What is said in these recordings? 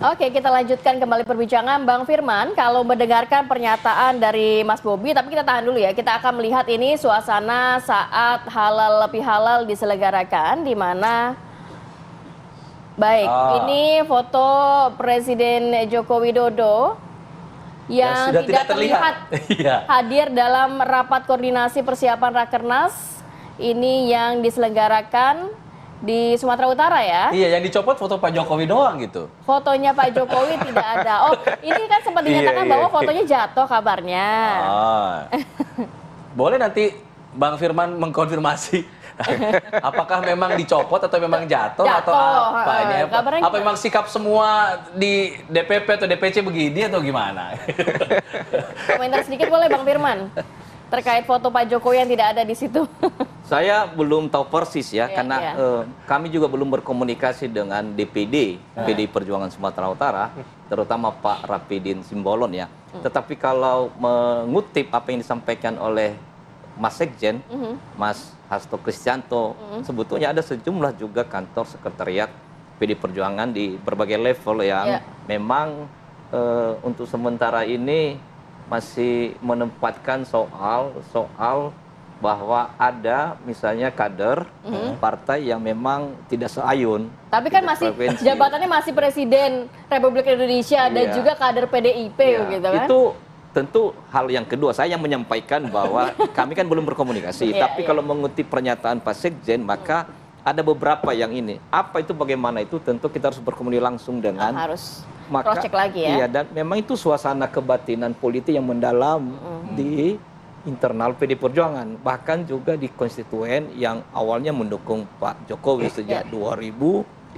Oke, kita lanjutkan kembali perbincangan. Bang Firman, kalau mendengarkan pernyataan dari Mas Bobi, tapi kita tahan dulu ya. Kita akan melihat ini suasana saat halal lebih halal diselenggarakan, di mana baik, ini foto Presiden Joko Widodo yang tidak terlihat hadir dalam rapat koordinasi persiapan Rakernas ini yang diselenggarakan di Sumatera Utara ya. Iya, yang dicopot foto Pak Jokowi doang gitu. Fotonya Pak Jokowi tidak ada. Oh, ini kan sempat dinyatakan bahwa fotonya jatuh kabarnya. Boleh nanti Bang Firman mengkonfirmasi apakah memang dicopot atau memang jatuh atau apa ini? Apa memang sikap semua di DPP atau DPC begini atau gimana? Komentar sedikit boleh Bang Firman terkait foto Pak Jokowi yang tidak ada di situ. Saya belum tahu persis ya, karena kami juga belum berkomunikasi dengan DPD, PDI Perjuangan Sumatera Utara, terutama Pak Rapidin Simbolon ya. Tetapi kalau mengutip apa yang disampaikan oleh Mas Sekjen, Mas Hasto Kristianto, sebetulnya ada sejumlah juga kantor sekretariat PDI Perjuangan di berbagai level yang memang untuk sementara ini masih menempatkan soal bahwa ada misalnya kader partai yang memang tidak seayun. Tapi kan masih jabatannya masih Presiden Republik Indonesia dan juga kader PDIP gitu kan. Itu tentu hal yang kedua, saya yang menyampaikan bahwa kami kan belum berkomunikasi. Tapi kalau mengutip pernyataan Pak Sekjen, maka ada beberapa yang ini. Apa itu, bagaimana itu, tentu kita harus berkomunikasi langsung dengan harus cross-check lagi ya. Iya, dan memang itu suasana kebatinan politik yang mendalam di internal PD Perjuangan, bahkan juga di konstituen yang awalnya mendukung Pak Jokowi sejak 2005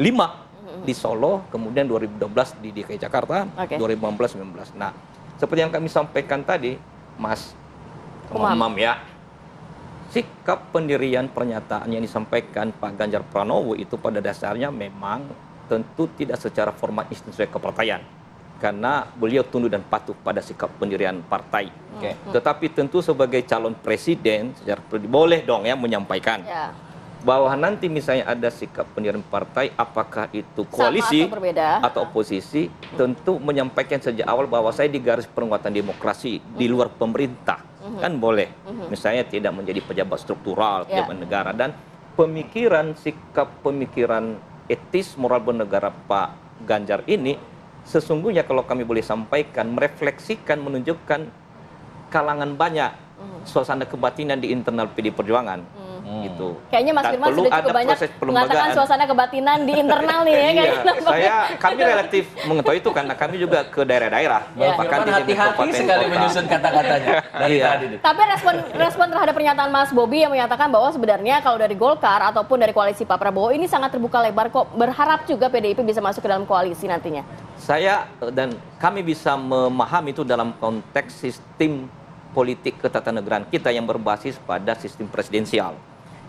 di Solo, kemudian 2012 di DKI Jakarta, 2015-2019. Nah, seperti yang kami sampaikan tadi, Mas Umam ya, sikap pendirian pernyataan yang disampaikan Pak Ganjar Pranowo itu pada dasarnya memang tentu tidak secara formal institusi kepartaian, karena beliau tunduk dan patuh pada sikap pendirian partai. Tetapi tentu sebagai calon presiden secara boleh dong ya menyampaikan bahwa nanti misalnya ada sikap pendirian partai, apakah itu koalisi atau oposisi, tentu menyampaikan sejak awal bahwa saya di garis penguatan demokrasi di luar pemerintah, kan boleh. Misalnya tidak menjadi pejabat struktural, pejabat negara, dan pemikiran, sikap pemikiran etis moral bernegara Pak Ganjar ini sesungguhnya kalau kami boleh sampaikan merefleksikan, menunjukkan kalangan banyak suasana kebatinan di internal PD Perjuangan. Gitu. Kayaknya Mas Firman sudah cukup banyak mengatakan suasana kebatinan di internal nih ya. Kami relatif mengetahui itu karena kami juga ke daerah-daerah. Bahkan hati-hati sekali menyusun kata-katanya. Tapi respon terhadap pernyataan Mas Bobi yang menyatakan bahwa sebenarnya kalau dari Golkar ataupun dari koalisi Pak Prabowo ini sangat terbuka lebar kok, berharap juga PDIP bisa masuk ke dalam koalisi nantinya. Saya dan kami bisa memahami itu dalam konteks sistem politik ketatanegaraan kita yang berbasis pada sistem presidensial.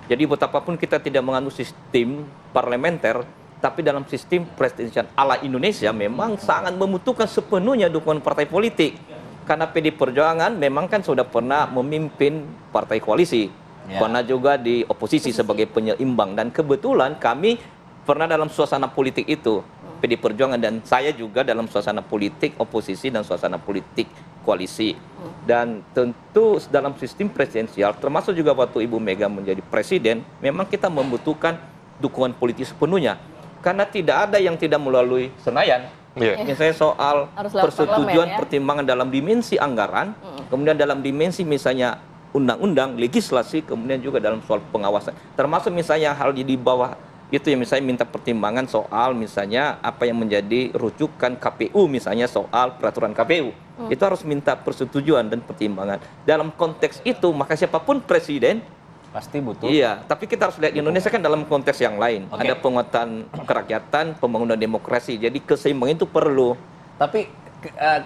Jadi betapapun kita tidak menganut sistem parlementer, tapi dalam sistem presidensial ala Indonesia memang sangat membutuhkan sepenuhnya dukungan partai politik. Karena PD Perjuangan memang kan sudah pernah memimpin partai koalisi, pernah juga di oposisi sebagai penyeimbang, dan kebetulan kami pernah dalam suasana politik itu, PD Perjuangan dan saya juga dalam suasana politik oposisi dan suasana politik koalisi. Dan tentu dalam sistem presidensial, termasuk juga waktu Ibu Mega menjadi presiden, memang kita membutuhkan dukungan politik sepenuhnya. Karena tidak ada yang tidak melalui Senayan. Misalnya soal persetujuan pertimbangan dalam dimensi anggaran, kemudian dalam dimensi misalnya undang-undang, legislasi, kemudian juga dalam soal pengawasan. Termasuk misalnya hal di bawah itu yang misalnya minta pertimbangan soal misalnya apa yang menjadi rujukan KPU, misalnya soal peraturan KPU. Itu harus minta persetujuan dan pertimbangan. Dalam konteks itu, maka siapapun presiden pasti butuh. Iya, tapi kita harus lihat Indonesia kan dalam konteks yang lain. Ada penguatan kerakyatan, pembangunan demokrasi. Jadi keseimbangan itu perlu. Tapi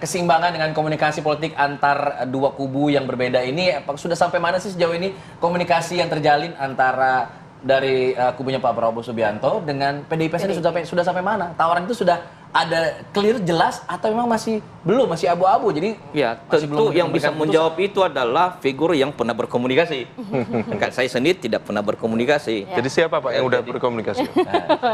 keseimbangan dengan komunikasi politik antar dua kubu yang berbeda ini sudah sampai mana sih sejauh ini komunikasi yang terjalin antara dari kubunya Pak Prabowo Subianto dengan PDIP sendiri sudah sampai mana? Tawaran itu sudah ada clear jelas atau memang masih abu-abu? Jadi ya tentu yang bisa menjawab itu adalah figur yang pernah berkomunikasi. Kan saya sendiri tidak pernah berkomunikasi. Jadi siapa Pak yang udah berkomunikasi?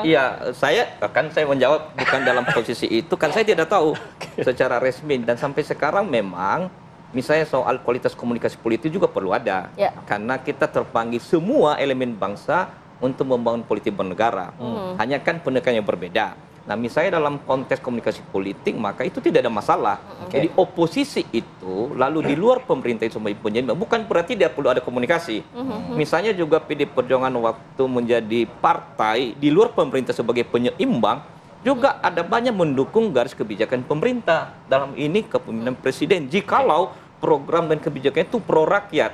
Iya, saya menjawab bukan dalam posisi itu, kan saya tidak tahu secara resmi, dan sampai sekarang memang misalnya soal kualitas komunikasi politik juga perlu ada, karena kita terpanggil semua elemen bangsa untuk membangun politik bernegara. Hanya kan pendekatannya berbeda. Nah, misalnya dalam konteks komunikasi politik, maka itu tidak ada masalah. Jadi oposisi itu lalu di luar pemerintah itu sebagai penyeimbang, bukan berarti tidak perlu ada komunikasi. Misalnya juga PD Perjuangan waktu menjadi partai di luar pemerintah sebagai penyeimbang, juga ada banyak mendukung garis kebijakan pemerintah. Dalam ini kepemimpinan presiden, jikalau program dan kebijakan itu pro rakyat,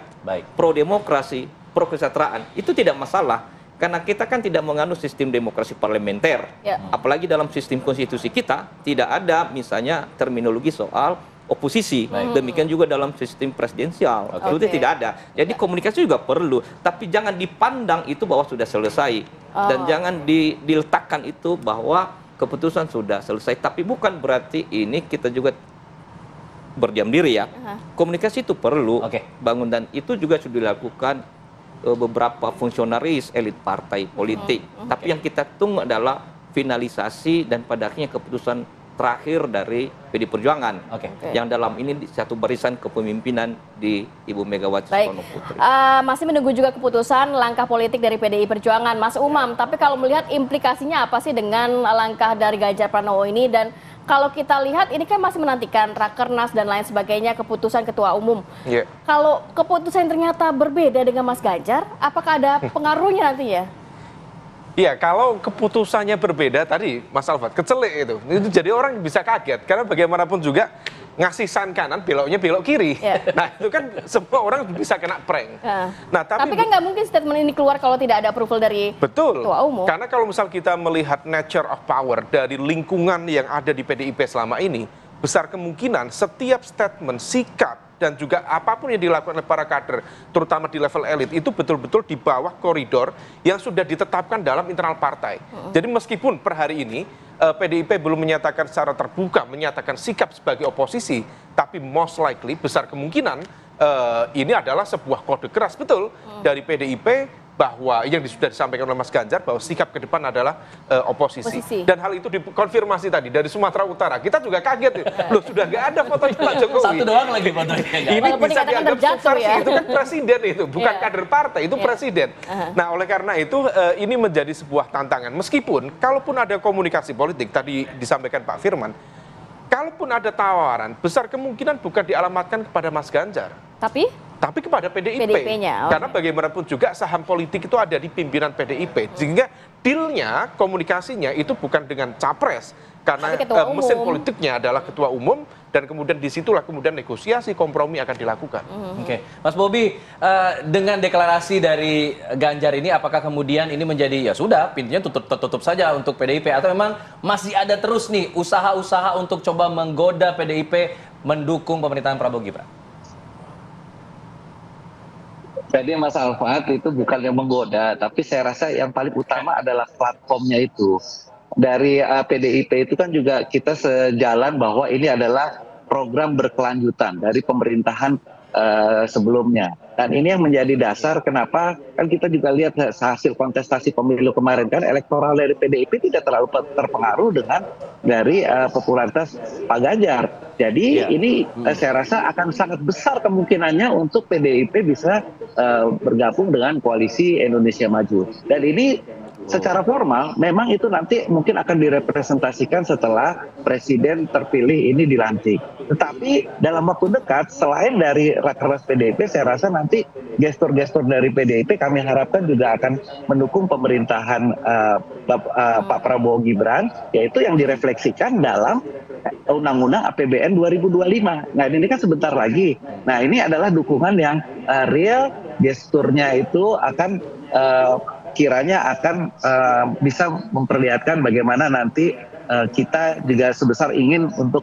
pro demokrasi, pro kesejahteraan, itu tidak masalah. Karena kita kan tidak menganut sistem demokrasi parlementer. Apalagi dalam sistem konstitusi kita, tidak ada misalnya terminologi soal oposisi. Demikian juga dalam sistem presidensial. Itu tidak ada. Jadi komunikasi juga perlu. Tapi jangan dipandang itu bahwa sudah selesai. Dan jangan diletakkan itu bahwa keputusan sudah selesai. Tapi bukan berarti ini kita juga berdiam diri ya. Komunikasi itu perlu bangun, dan itu juga sudah dilakukan beberapa fungsionaris elit partai politik. Tapi yang kita tunggu adalah finalisasi dan pada akhirnya keputusan terakhir dari PD Perjuangan. Yang dalam ini satu barisan kepemimpinan di Ibu Megawati Soekarno Putri. Masih menunggu juga keputusan langkah politik dari PDI Perjuangan, Mas Umam. Tapi kalau melihat implikasinya apa sih dengan langkah dari Ganjar Pranowo ini, dan kalau kita lihat ini kan masih menantikan Rakernas dan lain sebagainya, keputusan Ketua Umum. Kalau keputusan ternyata berbeda dengan Mas Ganjar, apakah ada pengaruhnya nantinya? Iya, kalau keputusannya berbeda tadi, Mas Alfat, kecelik itu jadi orang bisa kaget, karena bagaimanapun juga ngasih san kanan, beloknya belok kiri. Nah, itu kan semua orang bisa kena prank. Nah, tapi kan nggak mungkin statement ini keluar kalau tidak ada approval dari Ketua Umum. Karena kalau misal kita melihat nature of power dari lingkungan yang ada di PDIP selama ini, besar kemungkinan setiap statement, sikap, dan juga apapun yang dilakukan oleh para kader, terutama di level elit, itu betul-betul di bawah koridor yang sudah ditetapkan dalam internal partai. Jadi meskipun per hari ini PDIP belum menyatakan secara terbuka, menyatakan sikap sebagai oposisi, tapi most likely, besar kemungkinan ini adalah sebuah kode keras betul dari PDIP, bahwa yang sudah disampaikan oleh Mas Ganjar bahwa sikap ke depan adalah oposisi. Dan hal itu dikonfirmasi tadi dari Sumatera Utara. Kita juga kaget, loh sudah nggak ada fotonya Pak Jokowi. Satu doang lagi fotonya. Ini bisa dianggap subversi, itu kan presiden itu, bukan kader partai, itu presiden. Nah, oleh karena itu ini menjadi sebuah tantangan. Meskipun kalaupun ada komunikasi politik, tadi disampaikan Pak Firman, kalaupun ada tawaran, besar kemungkinan bukan dialamatkan kepada Mas Ganjar. Tapi kepada PDIP. Karena bagaimanapun juga saham politik itu ada di pimpinan PDIP. Sehingga dealnya, komunikasinya itu bukan dengan capres. Karena mesin politiknya adalah Ketua Umum, dan kemudian disitulah kemudian negosiasi, kompromi akan dilakukan. Mas Bobi, dengan deklarasi dari Ganjar ini, apakah kemudian ini menjadi, ya sudah, pintunya tutup saja untuk PDIP, atau memang masih ada terus nih usaha-usaha untuk coba menggoda PDIP mendukung pemerintahan Prabowo Gibran? Jadi Mas Alfat, itu bukan yang menggoda, tapi saya rasa yang paling utama adalah platformnya itu. Dari PDIP itu kan juga kita sejalan bahwa ini adalah program berkelanjutan dari pemerintahan sebelumnya. Dan ini yang menjadi dasar kenapa kan kita juga lihat hasil kontestasi pemilu kemarin, kan elektoral dari PDIP tidak terlalu terpengaruh dengan dari popularitas Pak Ganjar. Jadi ini saya rasa akan sangat besar kemungkinannya untuk PDIP bisa bergabung dengan koalisi Indonesia Maju. Dan ini secara formal memang itu nanti mungkin akan direpresentasikan setelah presiden terpilih ini dilantik. Tetapi dalam waktu dekat, selain dari Rakernas PDIP, saya rasa nanti gestur-gestur dari PDIP kami harapkan juga akan mendukung pemerintahan Pak Prabowo Gibran, yaitu yang direfleksikan dalam Undang-Undang APBN 2025. Nah, ini kan sebentar lagi. Nah, ini adalah dukungan yang real, gesturnya itu akan kiranya akan bisa memperlihatkan bagaimana nanti kita juga sebesar ingin untuk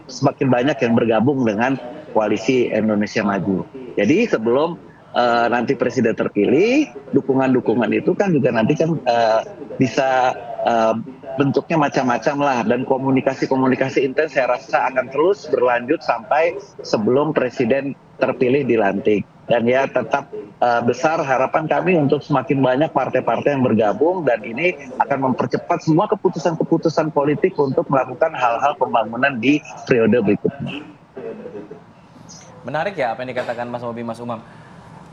semakin banyak yang bergabung dengan koalisi Indonesia Maju. Jadi sebelum nanti presiden terpilih, dukungan-dukungan itu kan juga nanti kan bisa bentuknya macam-macam lah, dan komunikasi-komunikasi intens saya rasa akan terus berlanjut sampai sebelum presiden terpilih dilantik. Dan ya tetap besar harapan kami untuk semakin banyak partai-partai yang bergabung, dan ini akan mempercepat semua keputusan-keputusan politik untuk melakukan hal-hal pembangunan di periode berikutnya. Menarik ya apa yang dikatakan Mas Bobi, Mas Umam.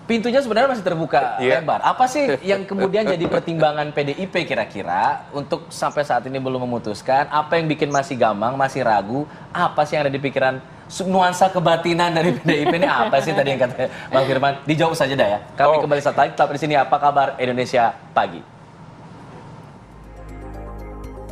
Pintunya sebenarnya masih terbuka lebar. Apa sih yang kemudian jadi pertimbangan PDIP kira-kira untuk sampai saat ini belum memutuskan? Apa yang bikin masih gamang, masih ragu? Apa sih yang ada di pikiran, nuansa kebatinan dari PDIP ini apa sih tadi yang kata Bang Firman? Dijawab saja dah ya. Kami kembali saat lagi tetap di sini. Apa kabar Indonesia Pagi?